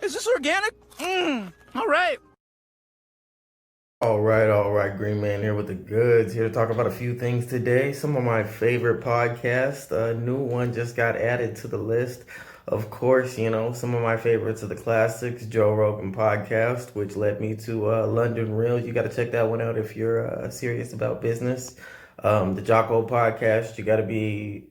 Is this organic? All right. All right, Greenman here with the goods. Here to talk about a few things today. Some of my favorite podcasts. A new one just got added to the list. Of course, some of my favorites are the classics, Joe Rogan podcast, which led me to London Real. You got to check that one out if you're serious about business. The Jocko podcast, you got to be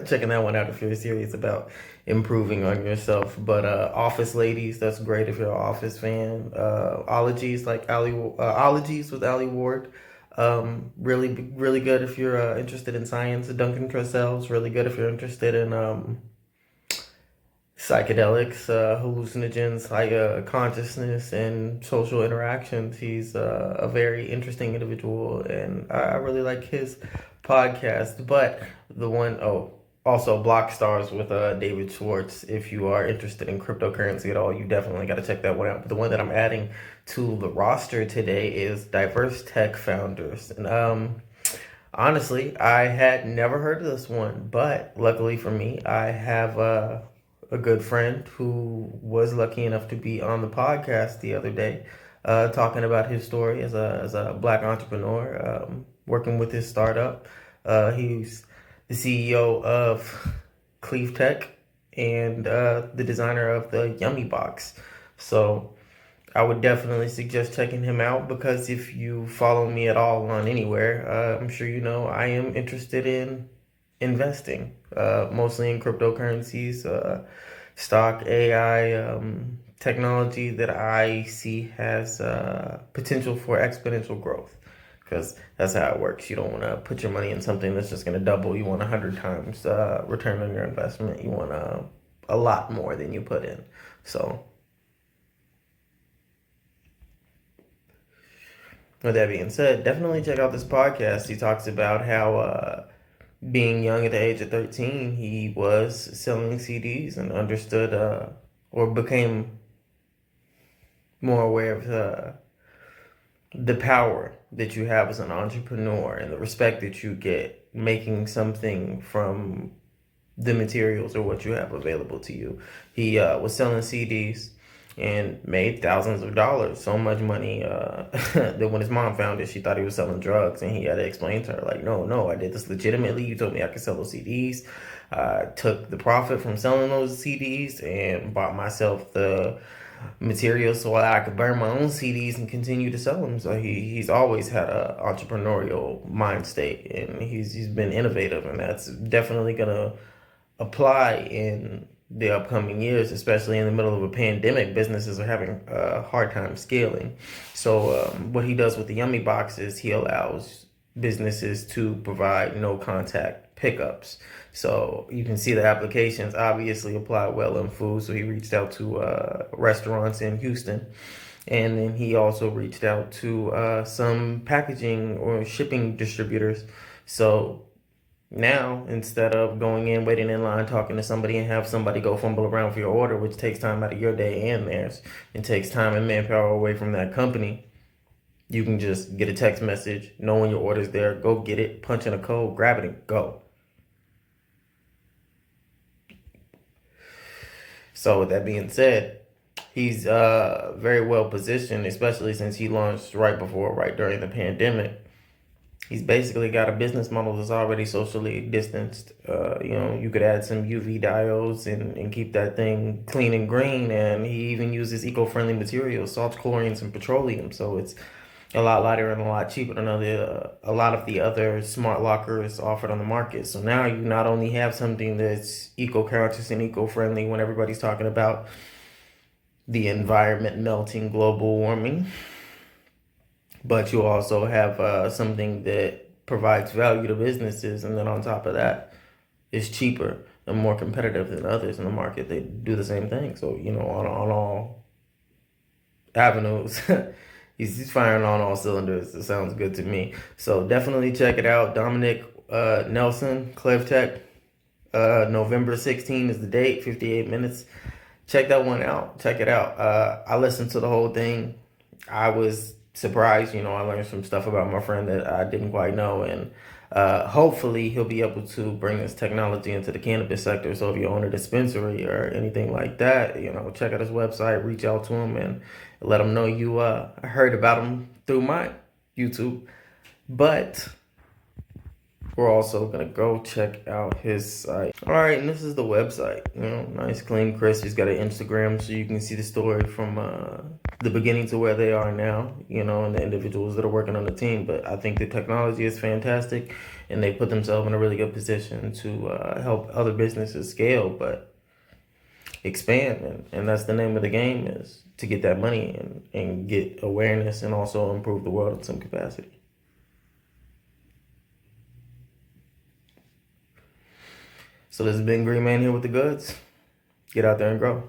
checking that one out if you're serious about improving on yourself. But Office Ladies, that's great if you're an Office fan. Ologies, like Ologies with Ali Ward. Really good if you're interested in science. Duncan Trussell's really good if you're interested in psychedelics, hallucinogens, higher consciousness, and social interactions. He's a very interesting individual, and I really like his podcast. But also Block Stars with David Schwartz. If you are interested in cryptocurrency at all, you definitely got to check that one out. But the one that I'm adding to the roster today is Diverse Tech Founders. And honestly, I had never heard of this one, but luckily for me, I have a good friend who was lucky enough to be on the podcast the other day, talking about his story as a black entrepreneur, working with his startup. He's the CEO of Clevtech and the designer of the Yummybox. So I would definitely suggest checking him out because if you follow me at all on anywhere, I'm sure you know I am interested in investing, mostly in cryptocurrencies, stock, AI, technology that I see has potential for exponential growth. Because that's how it works. You don't want to put your money in something that's just going to double. You want 100 times return on your investment. You want a lot more than you put in. So, with that being said, definitely check out this podcast. He talks about how being young at the age of 13, he was selling CDs and understood or became more aware of the power that you have as an entrepreneur and the respect that you get making something from the materials or what you have available to you. He was selling CDs and made thousands of dollars, so much money that when his mom found it, she thought he was selling drugs, and he had to explain to her, like, no, I did this legitimately. You told me I could sell those CDs. I took the profit from selling those CDs and bought myself the materials so I could burn my own CDs and continue to sell them. So he's always had a entrepreneurial mind state, and he's been innovative, and that's definitely gonna apply in the upcoming years, especially in the middle of a pandemic. Businesses are having a hard time scaling. So what he does with the Yummybox is he allows businesses to provide no contact pickups. So you can see the applications obviously apply well in food. So he reached out to restaurants in Houston. And then he also reached out to some packaging or shipping distributors. So now, instead of going in, waiting in line, talking to somebody and have somebody go fumble around for your order, which takes time out of your day and theirs, and takes time and manpower away from that company, you can just get a text message, knowing your order's there, go get it, punch in a code, grab it, and go. So with that being said, he's very well positioned, especially since he launched right during the pandemic. He's basically got a business model that's already socially distanced. You could add some UV diodes and keep that thing clean and green. And he even uses eco-friendly materials, salts, chlorines, and petroleum. So it's a lot lighter and a lot cheaper than a lot of the other smart lockers offered on the market. So now you not only have something that's eco-conscious and eco-friendly when everybody's talking about the environment melting, global warming, but you also have something that provides value to businesses, and then on top of that, is cheaper and more competitive than others in the market. They do the same thing. So on all avenues, he's firing on all cylinders. It sounds good to me. So definitely check it out. Dominic Nelson, Clevtech. November 16 is the date. 58 minutes. Check that one out. Check it out. I listened to the whole thing. I was surprised. I learned some stuff about my friend that I didn't quite know, and Hopefully he'll be able to bring this technology into the cannabis sector. So if you own a dispensary or anything like that, check out his website, reach out to him, and let him know you heard about him through my YouTube. But we're also gonna go check out his site. All right, and this is the website. Nice, clean, crisp. He's got an Instagram, so you can see the story from the beginning to where they are now. And the individuals that are working on the team. But I think the technology is fantastic, and they put themselves in a really good position to help other businesses scale, but expand. And that's the name of the game, is to get that money and get awareness, and also improve the world in some capacity. So this has been Greenman here with the goods. Get out there and grow.